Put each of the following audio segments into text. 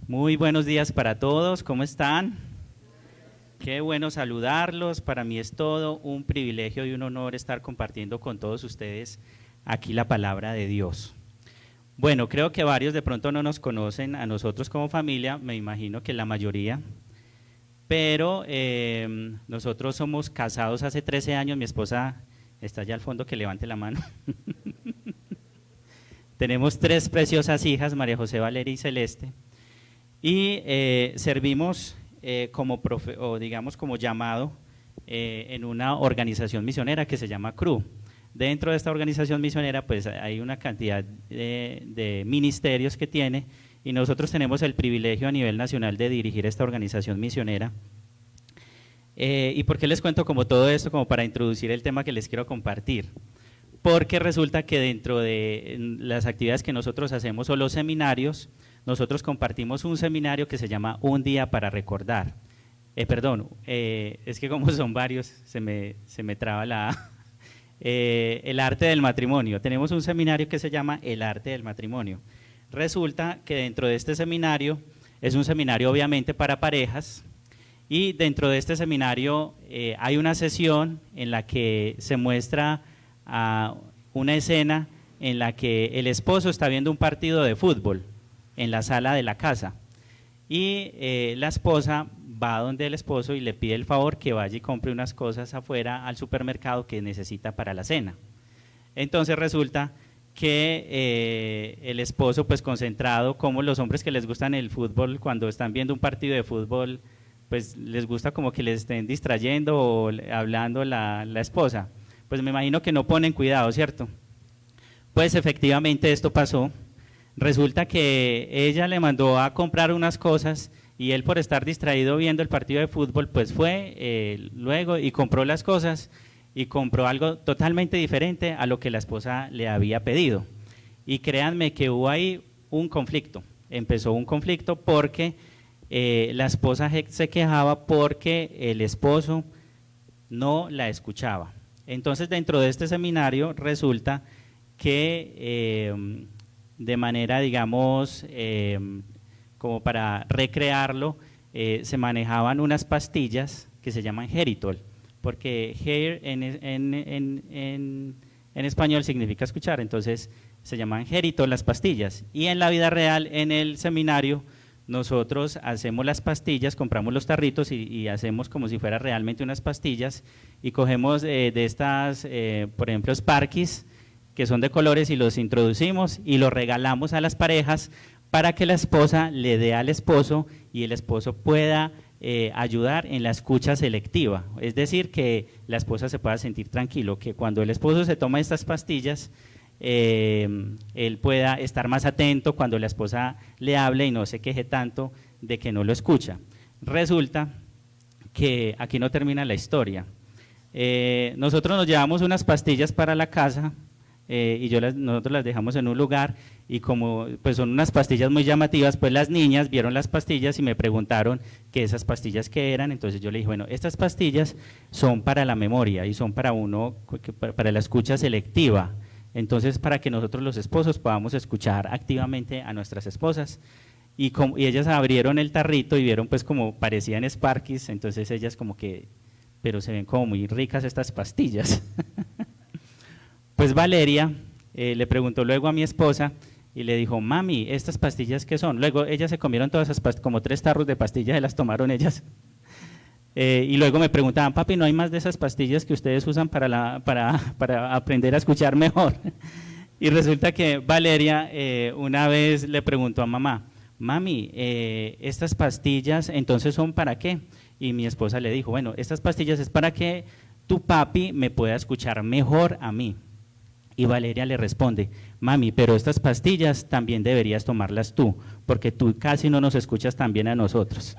Muy buenos días para todos, ¿cómo están? Qué bueno saludarlos, para mí es todo un privilegio y un honor estar compartiendo con todos ustedes aquí la palabra de Dios. Bueno, creo que varios de pronto no nos conocen a nosotros como familia, me imagino que la mayoría, pero nosotros somos casados hace 13 años, mi esposa está allá al fondo, que levante la mano. Tenemos 3 preciosas hijas, María José, Valeria y Celeste, y servimos como llamado en una organización misionera que se llama CRU. Dentro de esta organización misionera pues hay una cantidad de ministerios que tiene, y nosotros tenemos el privilegio a nivel nacional de dirigir esta organización misionera. ¿Y por qué les cuento como todo esto? Como para introducir el tema que les quiero compartir. Porque resulta que dentro de las actividades que nosotros hacemos o los seminarios, nosotros compartimos un seminario que se llama Un Día para Recordar. Es que como son varios, se me traba la A. El arte del matrimonio. Tenemos un seminario que se llama El arte del matrimonio. Resulta que dentro de este seminario, es un seminario obviamente para parejas, y dentro de este seminario hay una sesión en la que se muestra una escena en la que el esposo está viendo un partido de fútbol en la sala de la casa, y la esposa va donde el esposo y le pide el favor que vaya y compre unas cosas afuera al supermercado que necesita para la cena. Entonces resulta que el esposo, pues concentrado, como los hombres que les gustan el fútbol, cuando están viendo un partido de fútbol, pues les gusta como que les estén distrayendo o hablando la esposa, pues me imagino que no ponen cuidado, ¿cierto? Pues efectivamente esto pasó. Resulta que ella le mandó a comprar unas cosas y él, por estar distraído viendo el partido de fútbol, pues fue luego y compró las cosas, y compró algo totalmente diferente a lo que la esposa le había pedido. Y créanme que hubo ahí un conflicto, empezó un conflicto porque la esposa se quejaba porque el esposo no la escuchaba. Entonces dentro de este seminario resulta que de manera, digamos, como para recrearlo, se manejaban unas pastillas que se llaman Geritol, porque Hear en español significa escuchar, entonces se llaman Geritol las pastillas. Y en la vida real, en el seminario, nosotros hacemos las pastillas, compramos los tarritos y hacemos como si fuera realmente unas pastillas, y cogemos de estas, por ejemplo, Sparkies, que son de colores, y los introducimos y los regalamos a las parejas para que la esposa le dé al esposo y el esposo pueda ayudar en la escucha selectiva. Es decir, que la esposa se pueda sentir tranquilo, que cuando el esposo se toma estas pastillas, él pueda estar más atento cuando la esposa le hable y no se queje tanto de que no lo escucha. Resulta que aquí no termina la historia. Nosotros nos llevamos unas pastillas para la casa, y nosotros las dejamos en un lugar, y como pues son unas pastillas muy llamativas, pues las niñas vieron las pastillas y me preguntaron que esas pastillas qué eran. Entonces yo le dije, bueno, estas pastillas son para la memoria y son para para la escucha selectiva, entonces para que nosotros los esposos podamos escuchar activamente a nuestras esposas. Y ellas abrieron el tarrito y vieron pues como parecían Sparkies, entonces ellas como que, pero se ven como muy ricas estas pastillas. Pues Valeria le preguntó luego a mi esposa y le dijo, mami, ¿estas pastillas qué son? Luego ellas se comieron todas esas pastillas, como 3 tarros de pastillas, se las tomaron ellas. Y luego me preguntaban, papi, ¿no hay más de esas pastillas que ustedes usan para aprender a escuchar mejor? Y resulta que Valeria una vez le preguntó a mamá, mami, ¿estas pastillas entonces son para qué? Y mi esposa le dijo, bueno, estas pastillas es para que tu papi me pueda escuchar mejor a mí. Y Valeria le responde, mami, pero estas pastillas también deberías tomarlas tú, porque tú casi no nos escuchas tan bien a nosotros.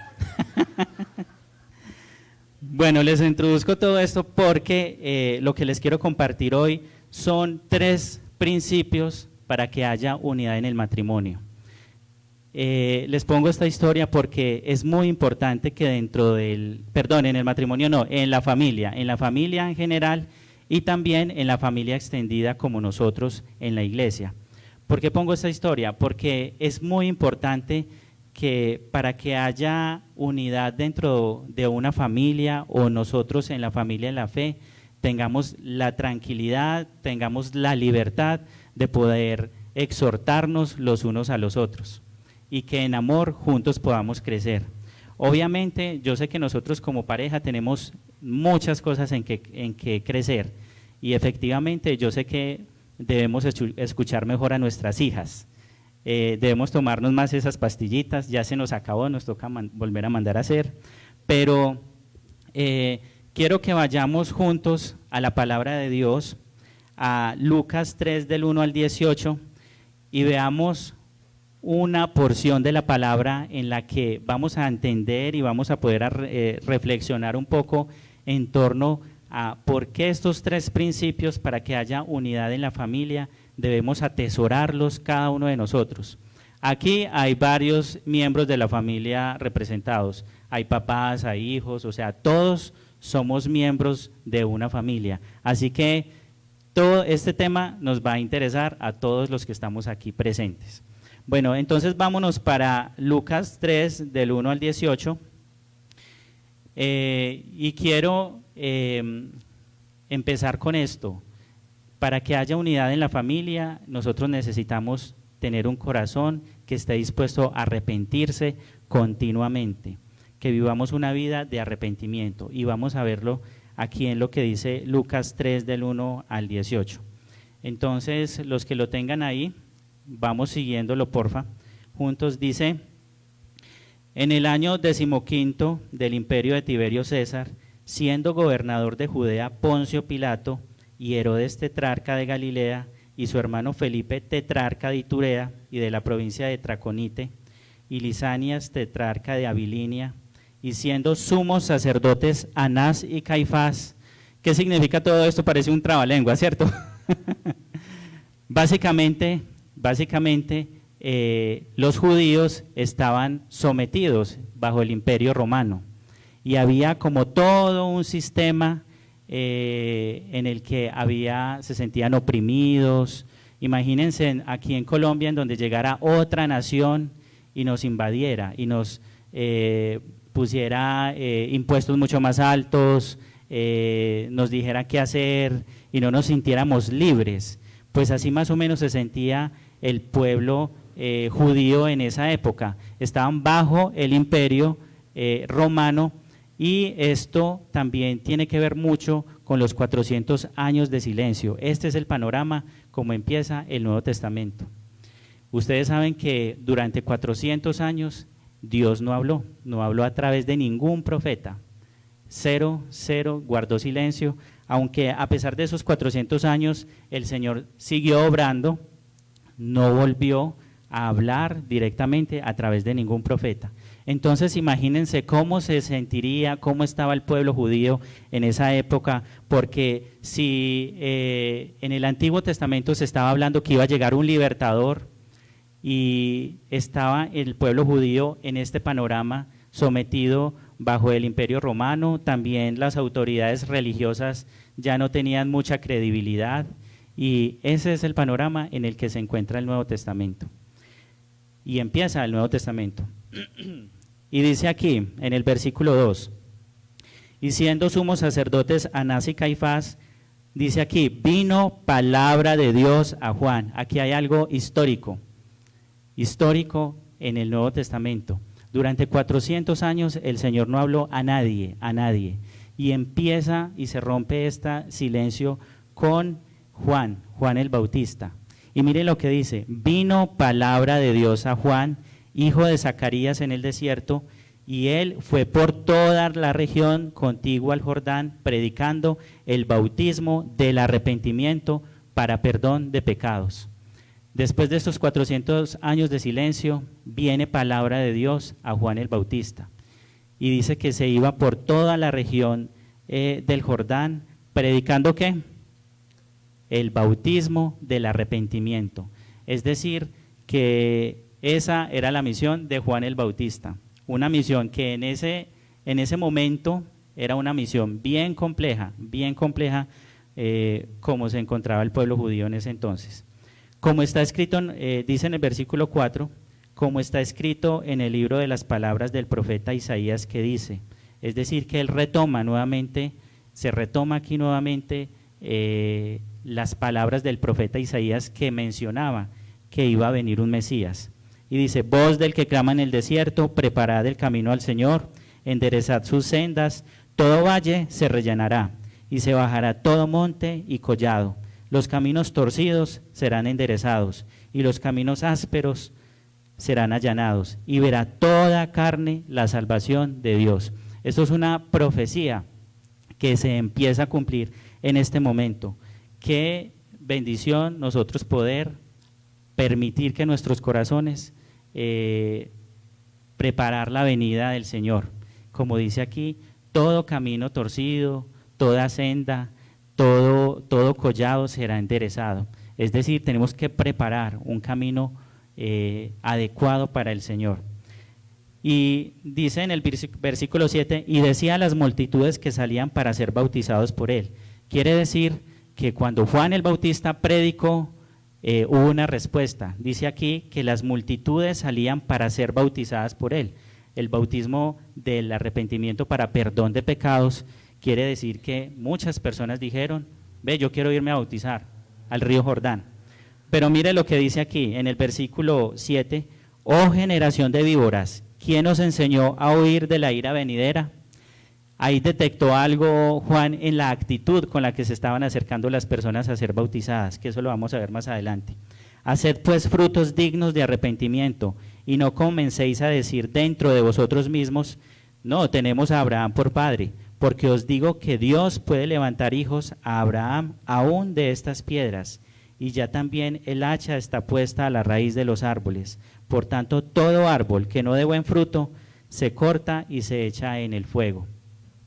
Bueno, les introduzco todo esto porque lo que les quiero compartir hoy son 3 principios para que haya unidad en el matrimonio. Les pongo esta historia porque es muy importante que en el matrimonio no, en la familia en general, y también en la familia extendida como nosotros en la iglesia. ¿Por qué pongo esta historia? Porque es muy importante que para que haya unidad dentro de una familia o nosotros en la familia de la fe, tengamos la tranquilidad, tengamos la libertad de poder exhortarnos los unos a los otros y que en amor juntos podamos crecer. Obviamente, yo sé que nosotros como pareja tenemos muchas cosas en que crecer y efectivamente yo sé que debemos escuchar mejor a nuestras hijas. Debemos tomarnos más esas pastillitas, ya se nos acabó, nos toca volver a mandar a hacer, pero quiero que vayamos juntos a la palabra de Dios, a Lucas 3 del 1 al 18 y veamos una porción de la palabra en la que vamos a entender y vamos a poder reflexionar un poco en torno a por qué estos tres principios para que haya unidad en la familia debemos atesorarlos cada uno de nosotros. Aquí hay varios miembros de la familia representados, hay papás, hay hijos, o sea, todos somos miembros de una familia, así que todo este tema nos va a interesar a todos los que estamos aquí presentes. Bueno, entonces vámonos para Lucas 3 del 1 al 18 y quiero empezar con esto. Para que haya unidad en la familia, nosotros necesitamos tener un corazón que esté dispuesto a arrepentirse continuamente, que vivamos una vida de arrepentimiento y vamos a verlo aquí en lo que dice Lucas 3 del 1 al 18. Entonces, los que lo tengan ahí, vamos siguiéndolo porfa, juntos dice: en el año 15 del imperio de Tiberio César, siendo gobernador de Judea Poncio Pilato y Herodes tetrarca de Galilea y su hermano Felipe tetrarca de Iturea y de la provincia de Traconite y Lisanias tetrarca de Abilinia, y siendo sumos sacerdotes Anás y Caifás. ¿Qué significa todo esto? Parece un trabalengua, ¿cierto? Básicamente los judíos estaban sometidos bajo el imperio romano y había como todo un sistema en el que se sentían oprimidos. Imagínense aquí en Colombia, en donde llegara otra nación y nos invadiera y nos pusiera impuestos mucho más altos, nos dijera qué hacer y no nos sintiéramos libres. Pues así más o menos se sentía el pueblo judío en esa época. Estaban bajo el imperio romano. Y esto también tiene que ver mucho con los 400 años de silencio. Este es el panorama como empieza el Nuevo Testamento. Ustedes saben que durante 400 años Dios no habló a través de ningún profeta. Cero, guardó silencio, aunque a pesar de esos 400 años el Señor siguió obrando, no volvió a hablar directamente a través de ningún profeta. Entonces imagínense cómo se sentiría, cómo estaba el pueblo judío en esa época, porque si en el Antiguo Testamento se estaba hablando que iba a llegar un libertador y estaba el pueblo judío en este panorama sometido bajo el imperio romano, también las autoridades religiosas ya no tenían mucha credibilidad y ese es el panorama en el que se encuentra el Nuevo Testamento. Y empieza el Nuevo Testamento. Y dice aquí, en el versículo 2, y siendo sumos sacerdotes Anás y Caifás, dice aquí, vino palabra de Dios a Juan. Aquí hay algo histórico en el Nuevo Testamento. Durante 400 años el Señor no habló a nadie, y empieza y se rompe este silencio con Juan el Bautista. Y miren lo que dice, vino palabra de Dios a Juan, hijo de Zacarías en el desierto, y él fue por toda la región contigua al Jordán, predicando el bautismo del arrepentimiento para perdón de pecados. Después de estos 400 años de silencio, viene palabra de Dios a Juan el Bautista, y dice que se iba por toda la región del Jordán, predicando ¿qué? El bautismo del arrepentimiento. Es decir, que esa era la misión de Juan el Bautista, una misión que en ese momento era una misión bien compleja, como se encontraba el pueblo judío en ese entonces. Como está escrito, dice en el versículo 4, como está escrito en el libro de las palabras del profeta Isaías que dice, es decir, que él retoma nuevamente, se retoma aquí nuevamente las palabras del profeta Isaías que mencionaba que iba a venir un Mesías. Y dice, voz del que clama en el desierto, preparad el camino al Señor, enderezad sus sendas, todo valle se rellenará, y se bajará todo monte y collado. Los caminos torcidos serán enderezados, y los caminos ásperos serán allanados, y verá toda carne la salvación de Dios. Esto es una profecía que se empieza a cumplir en este momento. Qué bendición nosotros poder permitir que nuestros corazones preparar la venida del Señor. Como dice aquí, todo camino torcido, toda senda, todo collado será enderezado. Es decir, tenemos que preparar un camino adecuado para el Señor. Y dice en el versículo 7, y decía a las multitudes que salían para ser bautizados por él. Quiere decir que cuando Juan el Bautista predicó, hubo una respuesta. Dice aquí que las multitudes salían para ser bautizadas por él. El bautismo del arrepentimiento para perdón de pecados quiere decir que muchas personas dijeron, ve, yo quiero irme a bautizar al río Jordán. Pero mire lo que dice aquí en el versículo 7, oh generación de víboras, ¿quién os enseñó a huir de la ira venidera? Ahí detectó algo Juan en la actitud con la que se estaban acercando las personas a ser bautizadas, que eso lo vamos a ver más adelante. Haced pues frutos dignos de arrepentimiento y no comencéis a decir dentro de vosotros mismos, no, tenemos a Abraham por padre, porque os digo que Dios puede levantar hijos a Abraham aún de estas piedras, y ya también el hacha está puesta a la raíz de los árboles. Por tanto, todo árbol que no dé buen fruto se corta y se echa en el fuego.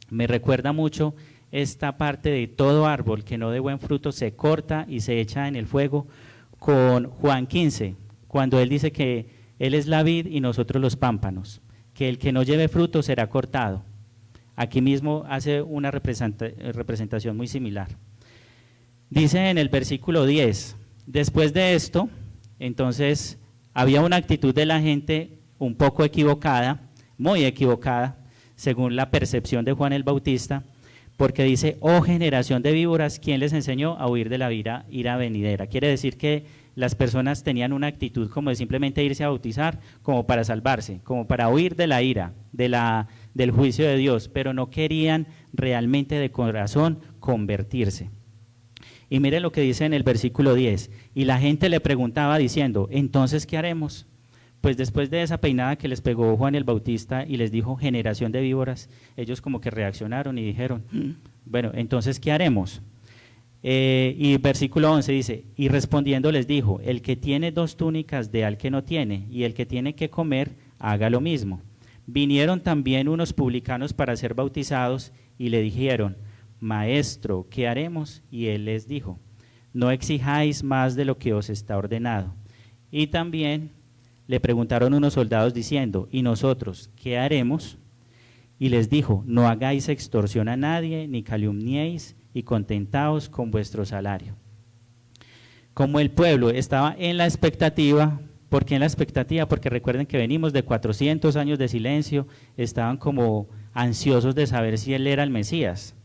Me recuerda mucho esta parte de todo árbol que no dé buen fruto se corta y se echa en el fuego con Juan 15, cuando él dice que él es la vid y nosotros los pámpanos, que el que no lleve fruto será cortado. Aquí mismo hace una representación muy similar. Dice en el versículo 10, después de esto, entonces había una actitud de la gente un poco equivocada, muy equivocada, según la percepción de Juan el Bautista, porque dice, oh generación de víboras, ¿quién les enseñó a huir de la ira venidera? Quiere decir que las personas tenían una actitud como de simplemente irse a bautizar, como para salvarse, como para huir de la ira, del juicio de Dios, pero no querían realmente de corazón convertirse. Y mire lo que dice en el versículo 10, y la gente le preguntaba diciendo, entonces, ¿qué haremos? Pues después de esa peinada que les pegó Juan el Bautista y les dijo generación de víboras, ellos como que reaccionaron y dijeron, bueno, entonces, ¿qué haremos? Y versículo 11 dice, y respondiendo les dijo, el que tiene 2 túnicas dé al que no tiene, y el que tiene que comer, haga lo mismo. Vinieron también unos publicanos para ser bautizados y le dijeron, Maestro, ¿qué haremos? Y él les dijo, no exijáis más de lo que os está ordenado. Y también le preguntaron unos soldados diciendo, ¿y nosotros qué haremos? Y les dijo, no hagáis extorsión a nadie, ni calumniéis, y contentaos con vuestro salario. Como el pueblo estaba en la expectativa, ¿por qué en la expectativa? Porque recuerden que venimos de 400 años de silencio, estaban como ansiosos de saber si él era el Mesías.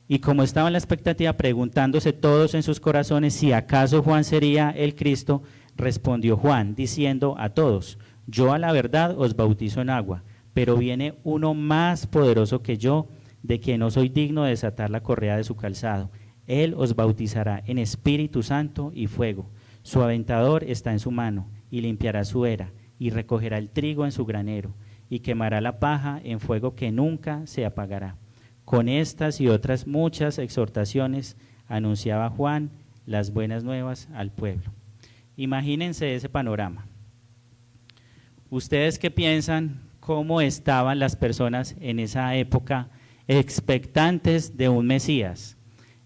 Y como estaban en la expectativa, preguntándose todos en sus corazones si acaso Juan sería el Cristo, respondió Juan, diciendo a todos, yo a la verdad os bautizo en agua, pero viene uno más poderoso que yo, de quien no soy digno de desatar la correa de su calzado. Él os bautizará en Espíritu Santo y fuego. Su aventador está en su mano, y limpiará su era, y recogerá el trigo en su granero, y quemará la paja en fuego que nunca se apagará. Con estas y otras muchas exhortaciones anunciaba Juan las buenas nuevas al pueblo. Imagínense ese panorama. ¿Ustedes qué piensan? ¿Cómo estaban las personas en esa época expectantes de un Mesías?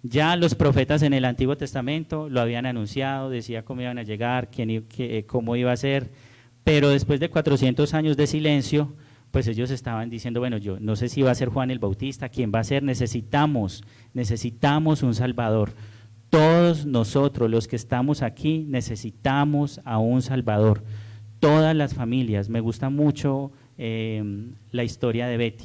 Ya los profetas en el Antiguo Testamento lo habían anunciado, decía cómo iban a llegar, cómo iba a ser, pero después de 400 años de silencio, pues ellos estaban diciendo, bueno, yo no sé si va a ser Juan el Bautista, quién va a ser, necesitamos un Salvador. Todos nosotros, los que estamos aquí, necesitamos a un Salvador. todas las familias. Me gusta mucho la historia de Betty,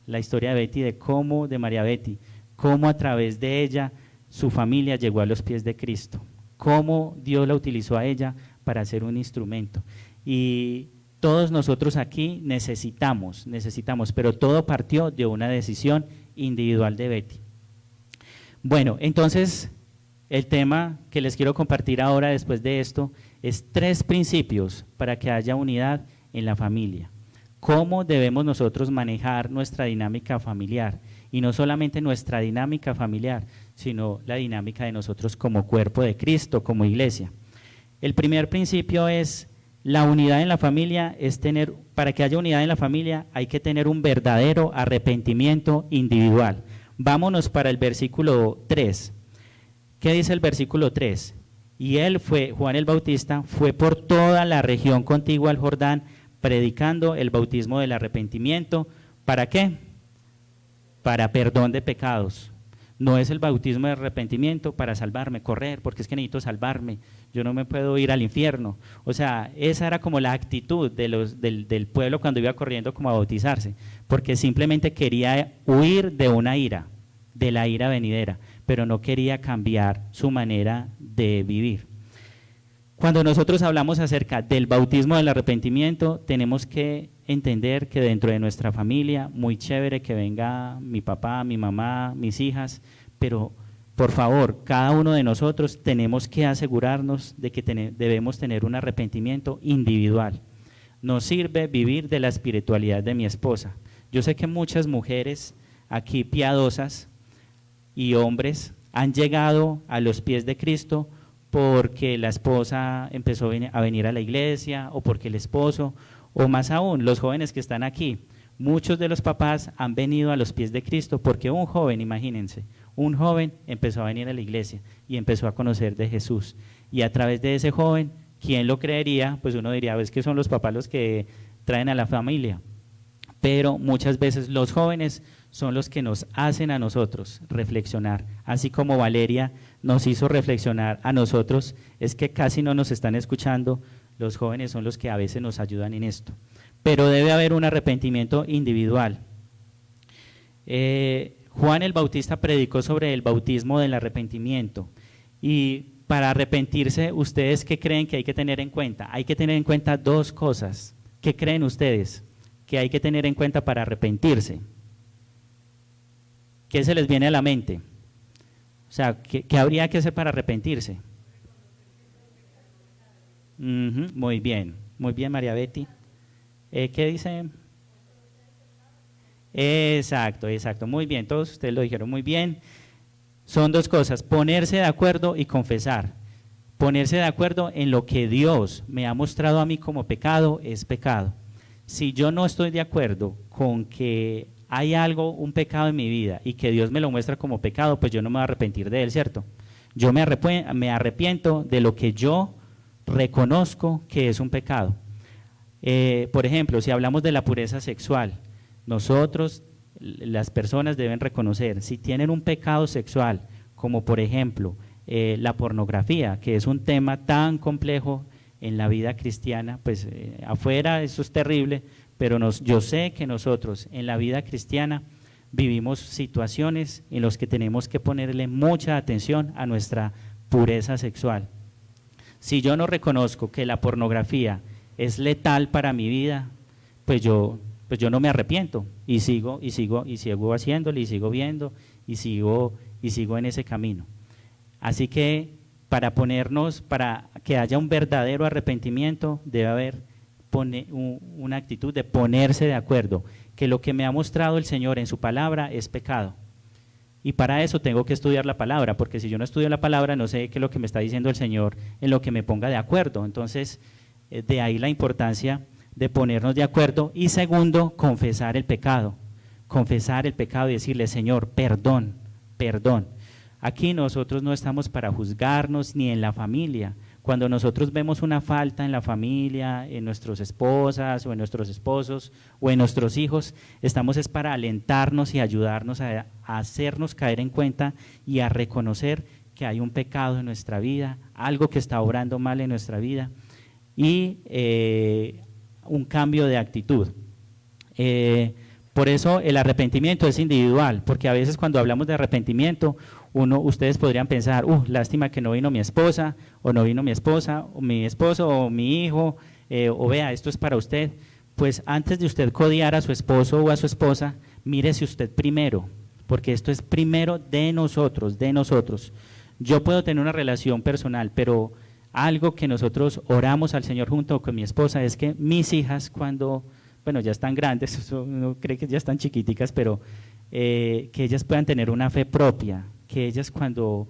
de María Betty, cómo a través de ella su familia llegó a los pies de Cristo, cómo Dios la utilizó a ella para ser un instrumento. Y todos nosotros aquí necesitamos, pero todo partió de una decisión individual de Betty. Bueno, entonces el tema que les quiero compartir ahora después de esto es 3 principios para que haya unidad en la familia. ¿Cómo debemos nosotros manejar nuestra dinámica familiar? Y no solamente nuestra dinámica familiar, sino la dinámica de nosotros como cuerpo de Cristo, como iglesia. El primer principio es la unidad en la familia, para que haya unidad en la familia hay que tener un verdadero arrepentimiento individual. Vámonos para el versículo 3. ¿Qué dice el versículo 3? Y él Juan el Bautista, fue por toda la región contigua al Jordán, predicando el bautismo del arrepentimiento. ¿Para qué? Para perdón de pecados. No es el bautismo de arrepentimiento para salvarme, correr, porque es que necesito salvarme, yo no me puedo ir al infierno. O sea, esa era como la actitud del pueblo cuando iba corriendo como a bautizarse, porque simplemente quería huir de una ira, de la ira venidera, pero no quería cambiar su manera de vivir. Cuando nosotros hablamos acerca del bautismo del arrepentimiento, tenemos que entender que dentro de nuestra familia, muy chévere que venga mi papá, mi mamá, mis hijas, pero por favor, cada uno de nosotros tenemos que asegurarnos de que debemos tener un arrepentimiento individual. Nos sirve vivir de la espiritualidad de mi esposa. Yo sé que muchas mujeres aquí piadosas y hombres han llegado a los pies de Cristo porque la esposa empezó a venir a la iglesia o porque el esposo, o más aún, los jóvenes que están aquí, muchos de los papás han venido a los pies de Cristo porque un joven, imagínense, un joven empezó a venir a la iglesia y empezó a conocer de Jesús. Y a través de ese joven, ¿quién lo creería? Pues uno diría, es que son los papás los que traen a la familia. Pero muchas veces los jóvenes son los que nos hacen a nosotros reflexionar, así como Valeria nos hizo reflexionar a nosotros, es que casi no nos están escuchando, los jóvenes son los que a veces nos ayudan en esto, pero debe haber un arrepentimiento individual. Juan el Bautista predicó sobre el bautismo del arrepentimiento, y para arrepentirse, ¿ustedes qué creen que hay que tener en cuenta? Hay que tener en cuenta 2 cosas. ¿Qué creen ustedes que hay que tener en cuenta para arrepentirse? ¿Qué se les viene a la mente? O sea, ¿qué habría que hacer para arrepentirse? Muy bien, María Betty. ¿Qué dice? Exacto, muy bien, todos ustedes lo dijeron muy bien. Son 2 cosas, ponerse de acuerdo y confesar. Ponerse de acuerdo en lo que Dios me ha mostrado a mí como pecado es pecado. Si yo no estoy de acuerdo con que hay un pecado en mi vida y que Dios me lo muestra como pecado, pues yo no me voy a arrepentir de él, ¿cierto? Yo me arrepiento de lo que yo reconozco que es un pecado. Por ejemplo, si hablamos de la pureza sexual, nosotros, las personas deben reconocer, si tienen un pecado sexual, como por ejemplo la pornografía, que es un tema tan complejo en la vida cristiana, pues afuera eso es terrible, pero yo sé que nosotros en la vida cristiana vivimos situaciones en las que tenemos que ponerle mucha atención a nuestra pureza sexual. Si yo no reconozco que la pornografía es letal para mi vida, pues yo no me arrepiento y sigo haciéndolo y sigo viendo y sigo en ese camino. Así que para que haya un verdadero arrepentimiento debe haber una actitud de ponerse de acuerdo, que lo que me ha mostrado el Señor en su palabra es pecado. Y para eso tengo que estudiar la palabra, porque si yo no estudio la palabra no sé qué es lo que me está diciendo el Señor en lo que me ponga de acuerdo. Entonces, de ahí la importancia de ponernos de acuerdo. Y segundo, confesar el pecado y decirle, Señor, perdón. Aquí nosotros no estamos para juzgarnos ni en la familia. Cuando nosotros vemos una falta en la familia, en nuestras esposas o en nuestros esposos o en nuestros hijos, estamos es para alentarnos y ayudarnos a hacernos caer en cuenta y a reconocer que hay un pecado en nuestra vida, algo que está obrando mal en nuestra vida. y un cambio de actitud. Por eso el arrepentimiento es individual, porque a veces cuando hablamos de arrepentimiento, ustedes podrían pensar, lástima que no vino mi esposa, o no vino mi esposa, o mi esposo, o mi hijo, o vea, esto es para usted. Pues antes de usted codiar a su esposo o a su esposa, mírese usted primero, porque esto es primero de nosotros, de nosotros. Yo puedo tener una relación personal, pero algo que nosotros oramos al Señor junto con mi esposa es que mis hijas cuando, bueno, ya están grandes, uno cree que ya están chiquiticas, pero que ellas puedan tener una fe propia, que ellas cuando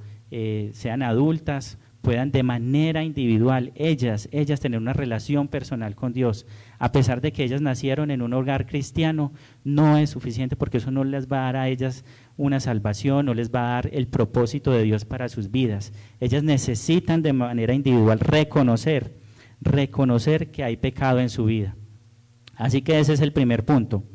sean adultas puedan de manera individual, ellas tener una relación personal con Dios. A pesar de que ellas nacieron en un hogar cristiano, no es suficiente porque eso no les va a dar a ellas una salvación, no les va a dar el propósito de Dios para sus vidas. Ellas necesitan de manera individual reconocer que hay pecado en su vida. Así que ese es el primer punto.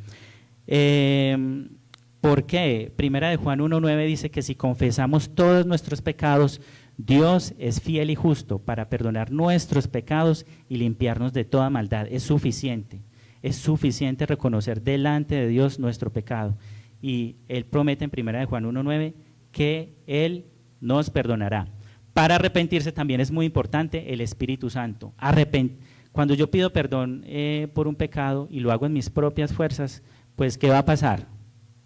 ¿Por qué? Primera de Juan 1:9 dice que si confesamos todos nuestros pecados, Dios es fiel y justo para perdonar nuestros pecados y limpiarnos de toda maldad. Es suficiente reconocer delante de Dios nuestro pecado. Y Él promete en primera de Juan 1:9 que Él nos perdonará. Para arrepentirse también es muy importante el Espíritu Santo. Cuando yo pido perdón por un pecado y lo hago en mis propias fuerzas, pues ¿qué va a pasar?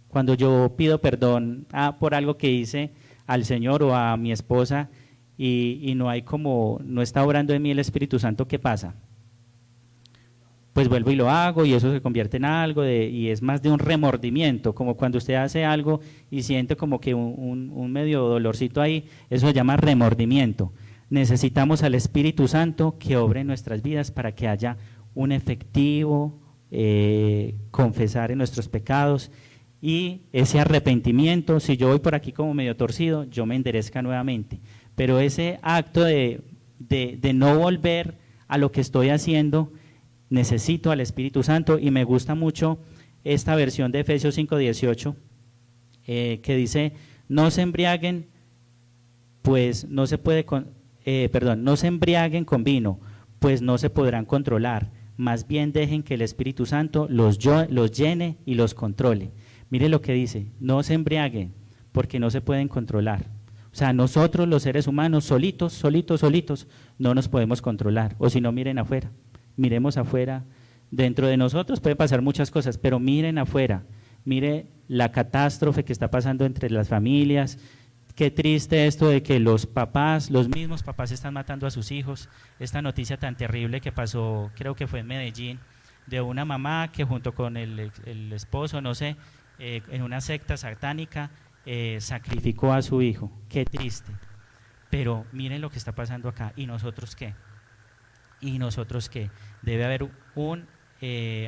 Cuando yo pido perdón por algo que hice al Señor o a mi esposa y no está obrando en mí el Espíritu Santo, ¿qué pasa? Pues vuelvo y lo hago y eso se convierte en algo y es más de un remordimiento, como cuando usted hace algo y siente como que un medio dolorcito ahí, eso se llama remordimiento. Necesitamos al Espíritu Santo que obre en nuestras vidas para que haya un efectivo confesar en nuestros pecados y ese arrepentimiento. Si yo voy por aquí como medio torcido, yo me enderezca nuevamente, pero ese acto de no volver a lo que estoy haciendo, necesito al Espíritu Santo. Y me gusta mucho esta versión de Efesios 5:18 que dice: no se embriaguen, pues no se embriaguen con vino, pues no se podrán controlar, más bien dejen que el Espíritu Santo los llene y los controle. Mire lo que dice: no se embriaguen porque no se pueden controlar. O sea, nosotros los seres humanos solitos, no nos podemos controlar. O si no, miren afuera, miremos afuera. Dentro de nosotros pueden pasar muchas cosas, pero miren afuera, mire la catástrofe que está pasando entre las familias. Qué triste esto de que los mismos papás están matando a sus hijos. Esta noticia tan terrible que pasó, creo que fue en Medellín, de una mamá que junto con el esposo, no sé, en una secta satánica, sacrificó a su hijo. Qué triste. Pero miren lo que está pasando acá. ¿Y nosotros qué? Debe haber un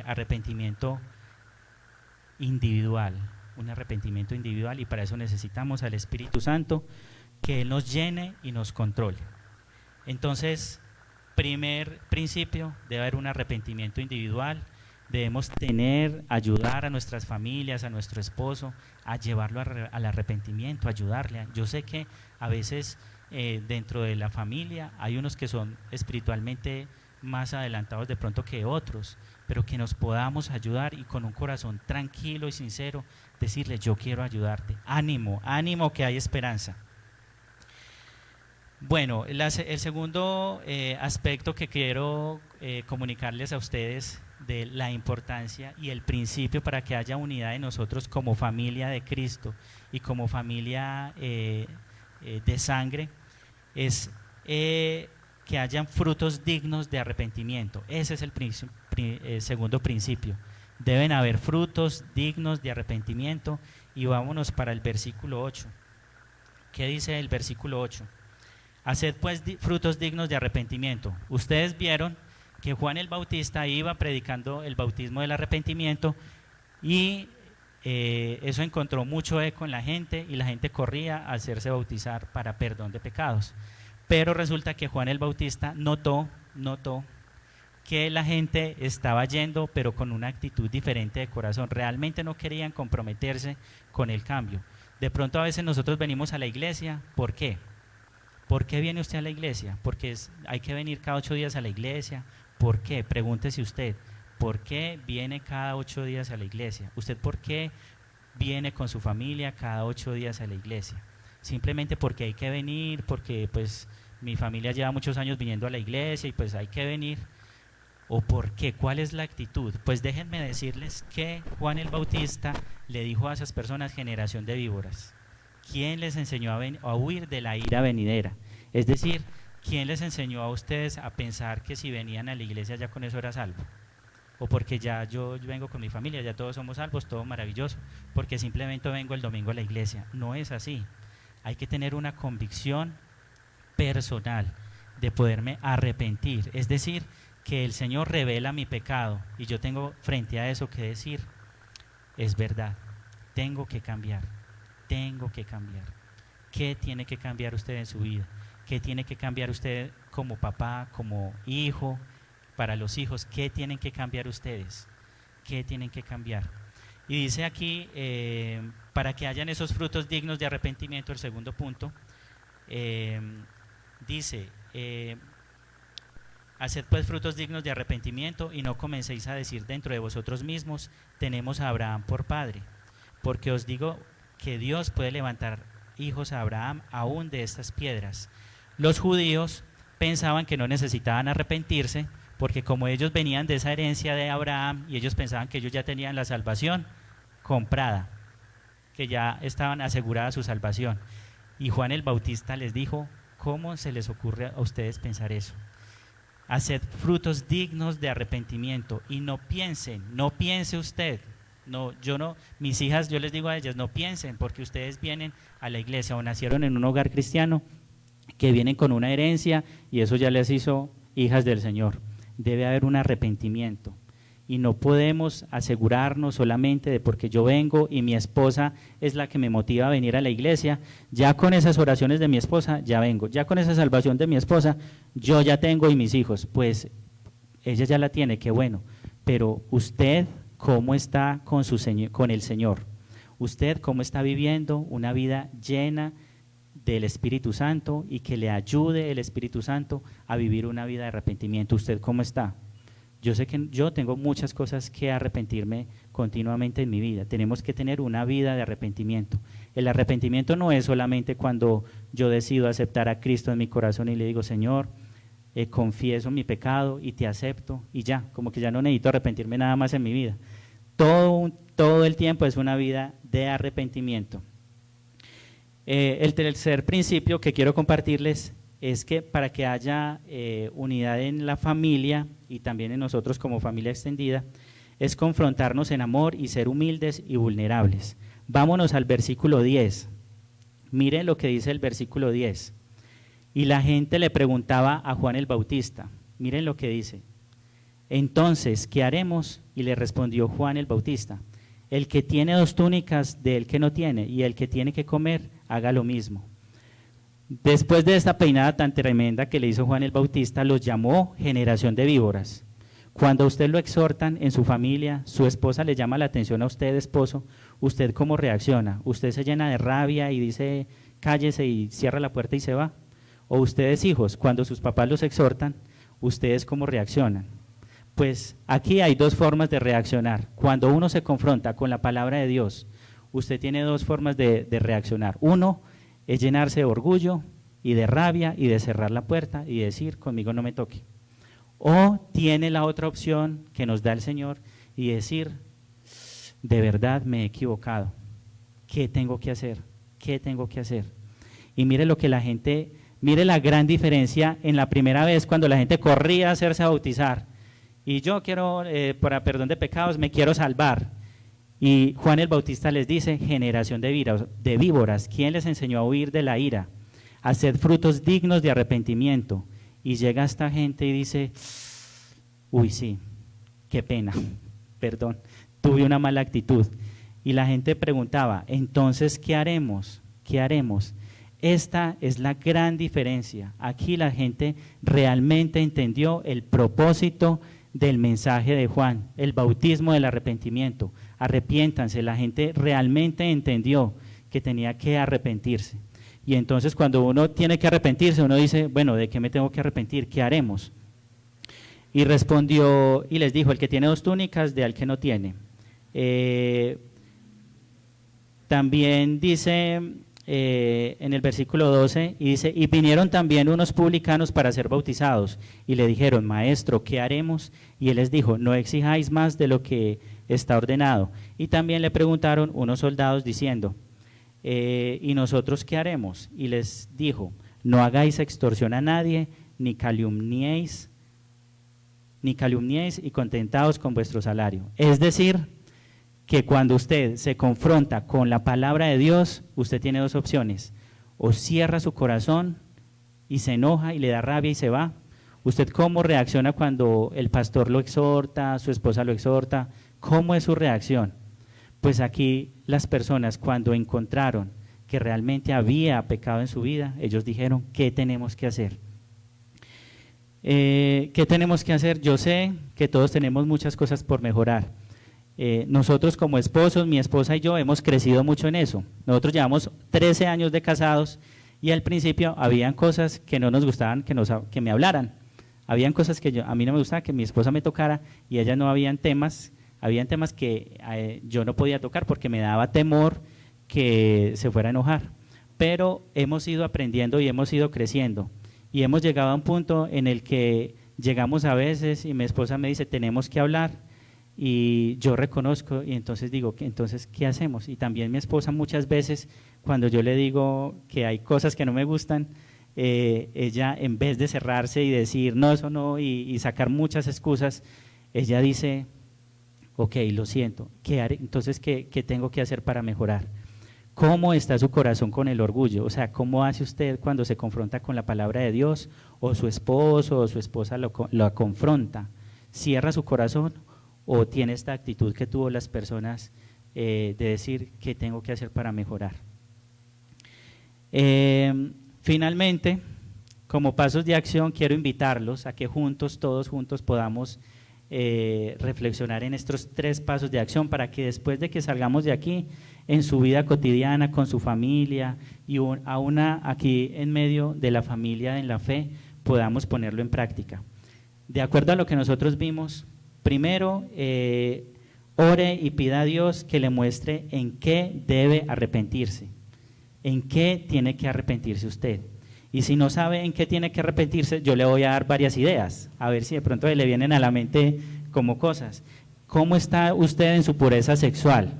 arrepentimiento individual, y para eso necesitamos al Espíritu Santo, que Él nos llene y nos controle. Entonces, primer principio, debe haber un arrepentimiento individual. Debemos ayudar a nuestras familias, a nuestro esposo, a llevarlo al arrepentimiento, ayudarle. Yo sé que a veces dentro de la familia hay unos que son espiritualmente más adelantados de pronto que otros, pero que nos podamos ayudar y con un corazón tranquilo y sincero decirle: yo quiero ayudarte, ánimo, que hay esperanza. Bueno, el segundo aspecto que quiero comunicarles a ustedes de la importancia y el principio para que haya unidad en nosotros como familia de Cristo y como familia de sangre es que hayan frutos dignos de arrepentimiento. Ese es el segundo principio. Deben haber frutos dignos de arrepentimiento. Y vámonos para el versículo 8. ¿Qué dice el versículo 8? Haced pues frutos dignos de arrepentimiento. Ustedes vieron que Juan el Bautista iba predicando el bautismo del arrepentimiento y eso encontró mucho eco en la gente y la gente corría a hacerse bautizar para perdón de pecados. Pero resulta que Juan el Bautista notó que la gente estaba yendo, pero con una actitud diferente de corazón. Realmente no querían comprometerse con el cambio. De pronto a veces nosotros venimos a la iglesia, ¿por qué? ¿Por qué viene usted a la iglesia? Porque hay que venir cada 8 días a la iglesia. ¿Por qué? Pregúntese usted, ¿por qué viene cada 8 días a la iglesia? ¿Usted por qué viene con su familia cada 8 días a la iglesia? Simplemente porque hay que venir, porque pues mi familia lleva muchos años viniendo a la iglesia y pues hay que venir. ¿O por qué? ¿Cuál es la actitud? Pues déjenme decirles que Juan el Bautista le dijo a esas personas: generación de víboras. ¿Quién les enseñó a huir de la ira venidera? Es decir, ¿quién les enseñó a ustedes a pensar que si venían a la iglesia ya con eso era salvo? O porque ya yo vengo con mi familia, ya todos somos salvos, todo maravilloso, porque simplemente vengo el domingo a la iglesia. No es así. Hay que tener una convicción personal de poderme arrepentir, es decir, que el Señor revela mi pecado y yo tengo frente a eso que decir: es verdad, tengo que cambiar, tengo que cambiar. ¿Qué tiene que cambiar usted en su vida? ¿Qué tiene que cambiar usted como papá, como hijo, para los hijos? ¿Qué tienen que cambiar ustedes? ¿Qué tienen que cambiar? Y dice aquí, para que hayan esos frutos dignos de arrepentimiento, el segundo punto, dice, haced pues frutos dignos de arrepentimiento y no comencéis a decir dentro de vosotros mismos: tenemos a Abraham por padre, porque os digo que Dios puede levantar hijos a Abraham aún de estas piedras. Los judíos pensaban que no necesitaban arrepentirse, porque como ellos venían de esa herencia de Abraham y ellos pensaban que ellos ya tenían la salvación comprada, que ya estaban asegurada su salvación. Y Juan el Bautista les dijo: ¿cómo se les ocurre a ustedes pensar eso? Haced frutos dignos de arrepentimiento y no piense usted. No, mis hijas, yo les digo a ellas: no piensen, porque ustedes vienen a la iglesia o nacieron en un hogar cristiano, que vienen con una herencia y eso ya les hizo hijas del Señor. Debe haber un arrepentimiento y no podemos asegurarnos solamente de porque yo vengo y mi esposa es la que me motiva a venir a la iglesia, ya con esas oraciones de mi esposa ya vengo, ya con esa salvación de mi esposa yo ya tengo, y mis hijos, pues ella ya la tiene, qué bueno, pero usted ¿cómo está con el Señor? ¿Usted cómo está viviendo una vida llena del Espíritu Santo y que le ayude el Espíritu Santo a vivir una vida de arrepentimiento? ¿Usted cómo está? Yo sé que yo tengo muchas cosas que arrepentirme continuamente en mi vida. Tenemos que tener una vida de arrepentimiento. El arrepentimiento no es solamente cuando yo decido aceptar a Cristo en mi corazón y le digo: Señor, confieso mi pecado y te acepto, y ya, como que ya no necesito arrepentirme nada más en mi vida. Todo el tiempo es una vida de arrepentimiento. El tercer principio que quiero compartirles es que para que haya unidad en la familia y también en nosotros como familia extendida, es confrontarnos en amor y ser humildes y vulnerables. Vámonos al versículo 10. Miren lo que dice el versículo 10. Y la gente le preguntaba a Juan el Bautista, miren lo que dice: entonces, ¿qué haremos? Y le respondió Juan el Bautista: el que tiene 2 túnicas, de el que no tiene, y el que tiene que comer, haga lo mismo. Después de esta peinada tan tremenda que le hizo Juan el Bautista, los llamó generación de víboras. Cuando a usted lo exhortan en su familia, su esposa le llama la atención a usted, esposo, ¿usted cómo reacciona? ¿Usted se llena de rabia y dice cállese y cierra la puerta y se va? ¿O ustedes, hijos, cuando sus papás los exhortan, ustedes cómo reaccionan? Pues aquí hay 2 formas de reaccionar. Cuando uno se confronta con la palabra de Dios, usted tiene 2 formas de reaccionar. Uno es llenarse de orgullo y de rabia y de cerrar la puerta y decir: conmigo no me toque. O tiene la otra opción que nos da el Señor y decir: de verdad me he equivocado, ¿qué tengo que hacer? ¿Qué tengo que hacer? Y mire lo que la gente, mire la gran diferencia en la primera vez cuando la gente corría a hacerse bautizar y yo quiero, para perdón de pecados, me quiero salvar. Y Juan el Bautista les dice: generación de víboras, ¿quién les enseñó a huir de la ira? Haced frutos dignos de arrepentimiento. Y llega esta gente y dice: uy, sí, qué pena, perdón, tuve una mala actitud. Y la gente preguntaba: entonces, ¿qué haremos? ¿Qué haremos? Esta es la gran diferencia. Aquí la gente realmente entendió el propósito del mensaje de Juan, el bautismo del arrepentimiento. Arrepiéntanse, la gente realmente entendió que tenía que arrepentirse. Y entonces cuando uno tiene que arrepentirse, uno dice, bueno, ¿de qué me tengo que arrepentir? ¿Qué haremos? Y respondió y les dijo, el que tiene 2 túnicas, de al que no tiene. También dice en el versículo 12, y dice, y vinieron también unos publicanos para ser bautizados, y le dijeron, maestro, ¿qué haremos? Y él les dijo, no exijáis más de lo que está ordenado. Y también le preguntaron unos soldados diciendo, ¿y nosotros qué haremos? Y les dijo, no hagáis extorsión a nadie, ni calumniéis y contentaos con vuestro salario. Es decir, que cuando usted se confronta con la palabra de Dios, usted tiene 2 opciones: o cierra su corazón y se enoja y le da rabia y se va. ¿Usted cómo reacciona cuando el pastor lo exhorta, su esposa lo exhorta? ¿Cómo es su reacción? Pues aquí las personas, cuando encontraron que realmente había pecado en su vida, ellos dijeron, ¿qué tenemos que hacer? ¿Qué tenemos que hacer? Yo sé que todos tenemos muchas cosas por mejorar. Nosotros como esposos, mi esposa y yo hemos crecido mucho en eso. Nosotros llevamos 13 años de casados y al principio habían cosas que no nos gustaban que me hablaran. Habían cosas que a mí no me gustaba que mi esposa me tocara, y a ella no. Habían temas que yo no podía tocar porque me daba temor que se fuera a enojar. Pero hemos ido aprendiendo y hemos ido creciendo, y hemos llegado a un punto en el que llegamos a veces y mi esposa me dice, tenemos que hablar. Y yo reconozco, y entonces digo, entonces, ¿qué hacemos? Y también mi esposa muchas veces, cuando yo le digo que hay cosas que no me gustan, ella, en vez de cerrarse y decir, no, eso no, y sacar muchas excusas, ella dice, ok, lo siento, ¿qué haré? Entonces, ¿qué tengo que hacer para mejorar? ¿Cómo está su corazón con el orgullo? O sea, ¿cómo hace usted cuando se confronta con la palabra de Dios, o su esposo o su esposa lo confronta? ¿Cierra su corazón o tiene esta actitud que tuvo las personas de decir qué tengo que hacer para mejorar? Finalmente, como pasos de acción, quiero invitarlos a que todos juntos podamos reflexionar en estos 3 pasos de acción, para que después de que salgamos de aquí, en su vida cotidiana, con su familia y aún aquí en medio de la familia en la fe, podamos ponerlo en práctica. De acuerdo a lo que nosotros vimos, primero, ore y pida a Dios que le muestre en qué debe arrepentirse, en qué tiene que arrepentirse usted. Y si no sabe en qué tiene que arrepentirse, yo le voy a dar varias ideas, a ver si de pronto le vienen a la mente como cosas. ¿Cómo está usted en su pureza sexual?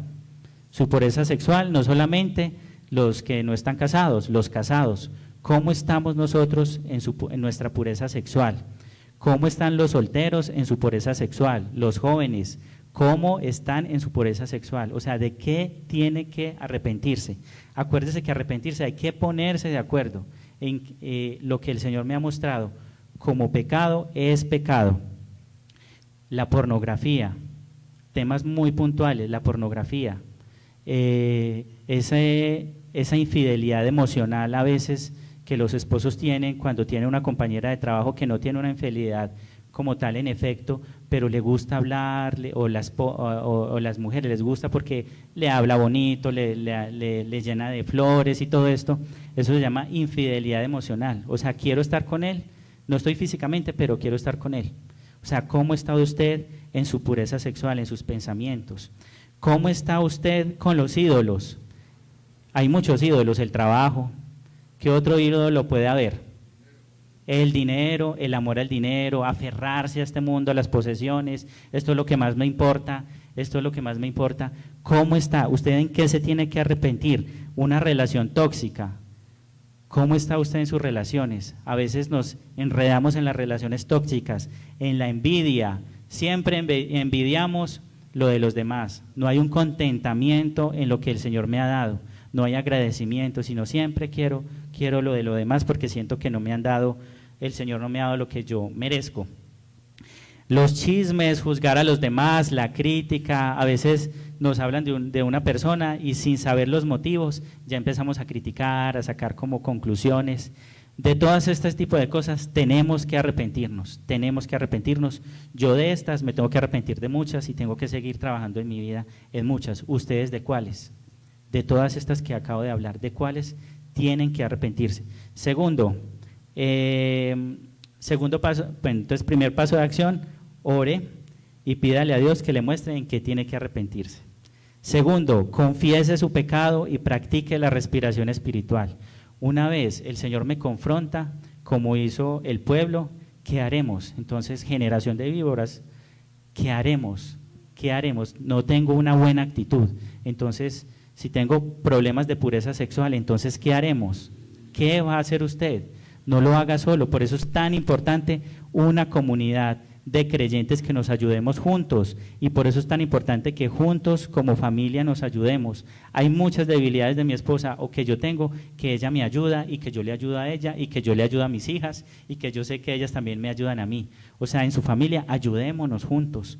Su pureza sexual, no solamente los que no están casados, los casados. ¿Cómo estamos nosotros en nuestra pureza sexual? ¿Cómo están los solteros en su pureza sexual? Los jóvenes, ¿cómo están en su pureza sexual? O sea, ¿de qué tiene que arrepentirse? Acuérdese que arrepentirse hay que ponerse de acuerdo en lo que el Señor me ha mostrado como pecado es pecado. La pornografía, temas muy puntuales, la pornografía, esa infidelidad emocional a veces que los esposos tienen cuando tienen una compañera de trabajo que no tiene una infidelidad como tal en efecto, pero le gusta hablarle, o las mujeres les gusta porque le habla bonito, le llena de flores y todo esto. Eso se llama infidelidad emocional. O sea, quiero estar con él, no estoy físicamente, pero quiero estar con él. O sea, ¿cómo está usted en su pureza sexual, en sus pensamientos? ¿Cómo está usted con los ídolos? Hay muchos ídolos, el trabajo. ¿Qué otro ídolo puede haber? El dinero, el amor al dinero, aferrarse a este mundo, a las posesiones. Esto es lo que más me importa, esto es lo que más me importa. ¿Cómo está? ¿Usted en qué se tiene que arrepentir? Una relación tóxica. ¿Cómo está usted en sus relaciones? A veces nos enredamos en las relaciones tóxicas, en la envidia. Siempre envidiamos lo de los demás. No hay un contentamiento en lo que el Señor me ha dado. No hay agradecimiento, sino siempre quiero lo de los demás porque siento que no me han dado, el Señor no me ha dado lo que yo merezco. Los chismes, juzgar a los demás, la crítica, a veces nos hablan de una persona y sin saber los motivos ya empezamos a criticar, a sacar como conclusiones. De todas estas tipos de cosas tenemos que arrepentirnos. Yo de estas me tengo que arrepentir de muchas y tengo que seguir trabajando en mi vida en muchas. ¿Ustedes de cuáles? De todas estas que acabo de hablar, ¿de cuáles tienen que arrepentirse. Segundo paso, bueno, entonces primer paso de acción, ore y pídale a Dios que le muestre en qué tiene que arrepentirse. Segundo, confiese su pecado y practique la respiración espiritual. Una vez el Señor me confronta, como hizo el pueblo, ¿qué haremos? Entonces, generación de víboras, ¿qué haremos? ¿Qué haremos? No tengo una buena actitud. Entonces, si tengo problemas de pureza sexual, entonces, ¿qué haremos? ¿Qué va a hacer usted? No lo haga solo. Por eso es tan importante una comunidad de creyentes que nos ayudemos juntos, y por eso es tan importante que juntos como familia nos ayudemos. Hay muchas debilidades de mi esposa o que yo tengo, que ella me ayuda y que yo le ayudo a ella y que yo le ayudo a mis hijas y que yo sé que ellas también me ayudan a mí. O sea, en su familia ayudémonos juntos.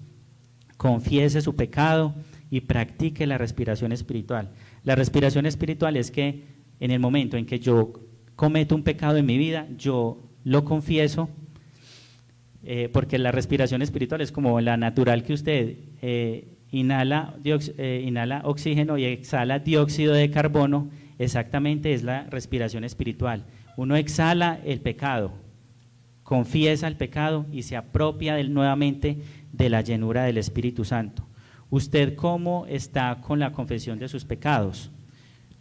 Confiese su pecado y practique la respiración espiritual. La respiración espiritual es que en el momento en que yo cometo un pecado en mi vida, yo lo confieso, porque la respiración espiritual es como la natural, que usted inhala oxígeno y exhala dióxido de carbono. Exactamente, es la respiración espiritual. Uno exhala el pecado, confiesa el pecado y se apropia nuevamente de la llenura del Espíritu Santo. ¿Usted cómo está con la confesión de sus pecados?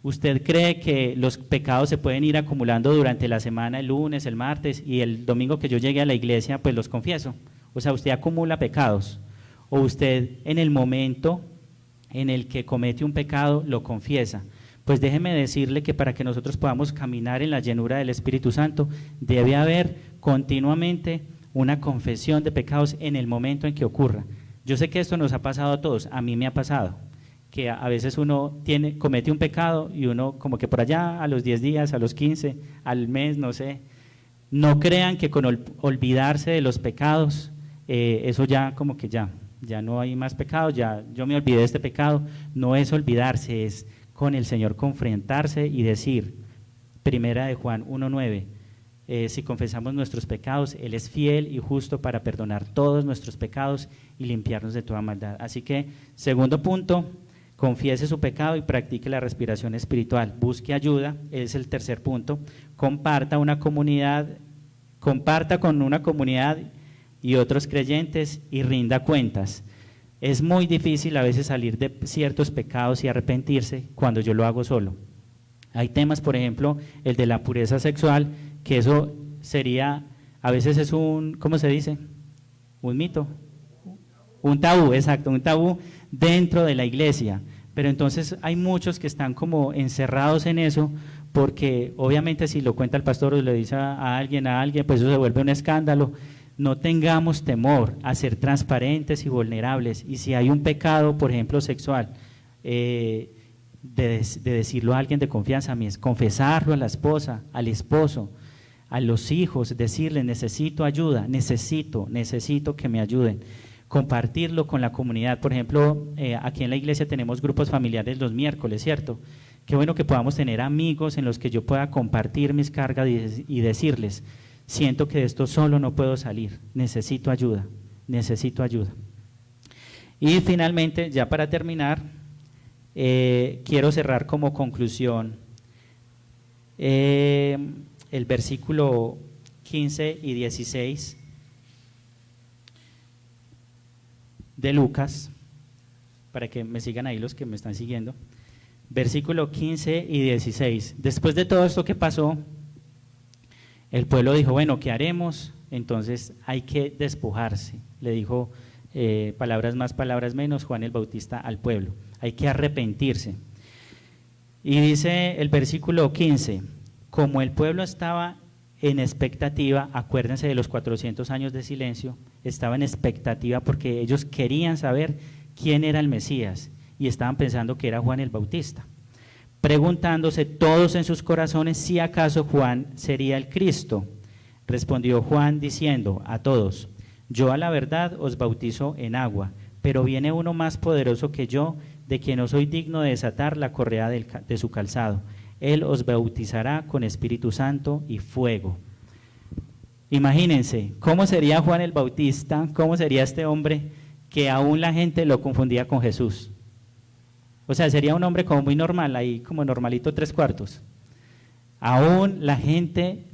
¿Usted cree que los pecados se pueden ir acumulando durante la semana, el lunes, el martes, y el domingo que yo llegue a la iglesia, pues los confieso? O sea, ¿usted acumula pecados? ¿O usted en el momento en el que comete un pecado lo confiesa? Pues déjeme decirle que para que nosotros podamos caminar en la llenura del Espíritu Santo, debe haber continuamente una confesión de pecados en el momento en que ocurra. Yo sé que esto nos ha pasado a todos, a mí me ha pasado, que a veces uno comete un pecado y uno como que por allá a los 10 días, a los 15, al mes, no sé. No crean que con olvidarse de los pecados, eso ya como que ya no hay más pecados, ya yo me olvidé de este pecado. No es olvidarse, es con el Señor confrontarse y decir, primera de Juan 1:9, si confesamos nuestros pecados, Él es fiel y justo para perdonar todos nuestros pecados y limpiarnos de toda maldad. Así que, segundo punto, confiese su pecado y practique la respiración espiritual. Busque ayuda, es el tercer punto. Comparta con una comunidad y otros creyentes y rinda cuentas. Es muy difícil a veces salir de ciertos pecados y arrepentirse cuando yo lo hago solo. Hay temas, por ejemplo, el de la pureza sexual, que eso sería, a veces es ¿cómo se dice? Un mito. Un tabú, exacto, un tabú dentro de la iglesia. Pero entonces hay muchos que están como encerrados en eso, porque obviamente si lo cuenta el pastor o le dice a alguien, pues eso se vuelve un escándalo. No tengamos temor a ser transparentes y vulnerables, y si hay un pecado, por ejemplo sexual, de decirlo a alguien de confianza, confesarlo a la esposa, al esposo, a los hijos, decirles necesito ayuda, necesito que me ayuden. Compartirlo con la comunidad. Por ejemplo, aquí en la iglesia tenemos grupos familiares los miércoles, ¿cierto? Qué bueno que podamos tener amigos en los que yo pueda compartir mis cargas y decirles, siento que de esto solo no puedo salir, necesito ayuda. Y finalmente, ya para terminar, quiero cerrar como conclusión el versículo 15 y 16 de Lucas, para que me sigan ahí los que me están siguiendo. Versículo 15 y 16. Después de todo esto que pasó, el pueblo dijo, bueno, ¿qué haremos? Entonces hay que despojarse. Le dijo, palabras más, palabras menos, Juan el Bautista al pueblo. Hay que arrepentirse. Y dice el versículo 15, como el pueblo estaba en expectativa, acuérdense de los 400 años de silencio, estaba en expectativa porque ellos querían saber quién era el Mesías y estaban pensando que era Juan el Bautista, preguntándose todos en sus corazones si acaso Juan sería el Cristo. Respondió Juan diciendo a todos, yo a la verdad os bautizo en agua, pero viene uno más poderoso que yo, de quien no soy digno de desatar la correa de su calzado. Él os bautizará con Espíritu Santo y fuego. Imagínense, ¿cómo sería Juan el Bautista? ¿Cómo sería este hombre que aún la gente lo confundía con Jesús? O sea, sería un hombre como muy normal, ahí como normalito 3/4. Aún la gente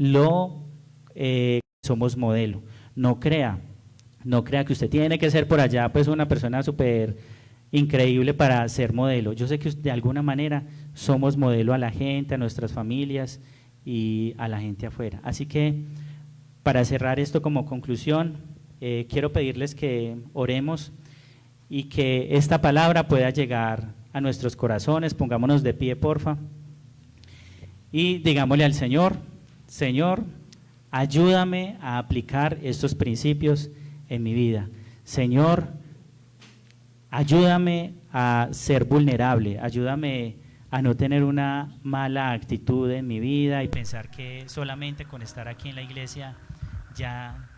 somos modelo. No crea que usted tiene que ser por allá pues una persona súper increíble para ser modelo. Yo sé que de alguna manera somos modelo a la gente, a nuestras familias y a la gente afuera. Así que para cerrar esto como conclusión, quiero pedirles que oremos y que esta palabra pueda llegar a nuestros corazones. Pongámonos de pie, porfa, y digámosle al Señor: Señor, ayúdame a aplicar estos principios en mi vida. Señor, ayúdame a ser vulnerable, ayúdame a no tener una mala actitud en mi vida y pensar que solamente con estar aquí en la iglesia ya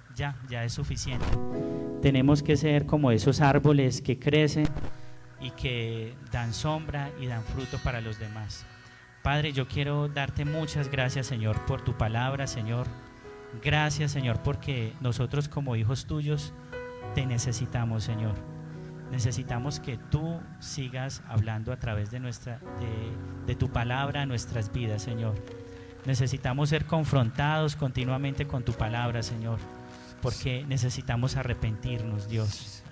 es suficiente. Tenemos que ser como esos árboles que crecen y que dan sombra y dan fruto para los demás. Padre, yo quiero darte muchas gracias, Señor, por tu palabra, Señor. Gracias, Señor, porque nosotros como hijos tuyos te necesitamos, Señor. Necesitamos que tú sigas hablando a través de tu palabra a nuestras vidas, Señor. Necesitamos ser confrontados continuamente con tu palabra, Señor, porque necesitamos arrepentirnos, Dios.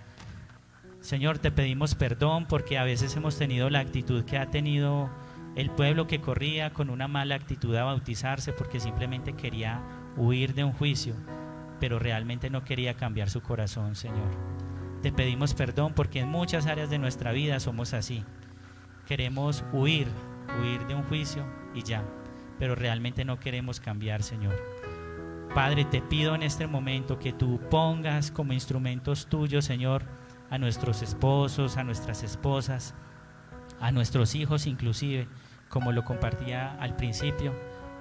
Señor, te pedimos perdón porque a veces hemos tenido la actitud que ha tenido el pueblo que corría con una mala actitud a bautizarse porque simplemente quería huir de un juicio, pero realmente no quería cambiar su corazón, Señor. Te pedimos perdón porque en muchas áreas de nuestra vida somos así. Queremos huir de un juicio y ya, pero realmente no queremos cambiar, Señor. Padre, te pido en este momento que tú pongas como instrumentos tuyos, Señor, a nuestros esposos, a nuestras esposas, a nuestros hijos inclusive, como lo compartía al principio,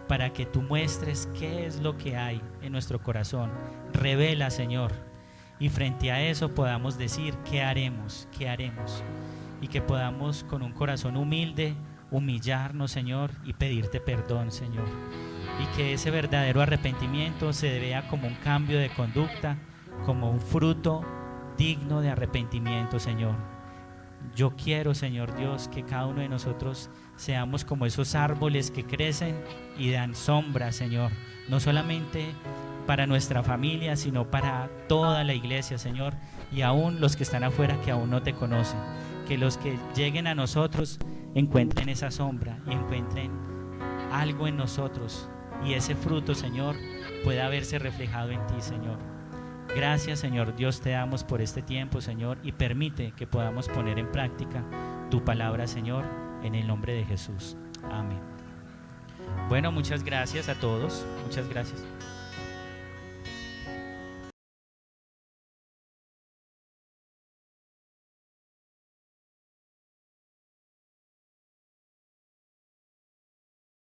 para que tú muestres qué es lo que hay en nuestro corazón. Revela, Señor, y frente a eso podamos decir qué haremos, y que podamos con un corazón humilde humillarnos, Señor, y pedirte perdón, Señor, y que ese verdadero arrepentimiento se vea como un cambio de conducta, como un fruto digno de arrepentimiento, Señor. Yo quiero, Señor Dios, que cada uno de nosotros seamos como esos árboles que crecen y dan sombra, Señor, no solamente para nuestra familia, sino para toda la iglesia, Señor, y aún los que están afuera que aún no te conocen, que los que lleguen a nosotros encuentren esa sombra y encuentren algo en nosotros y ese fruto, Señor, pueda verse reflejado en ti, Señor. Gracias, Señor Dios, te damos por este tiempo, Señor, y permite que podamos poner en práctica tu palabra, Señor, en el nombre de Jesús. Amén. Bueno, muchas gracias a todos. Muchas gracias.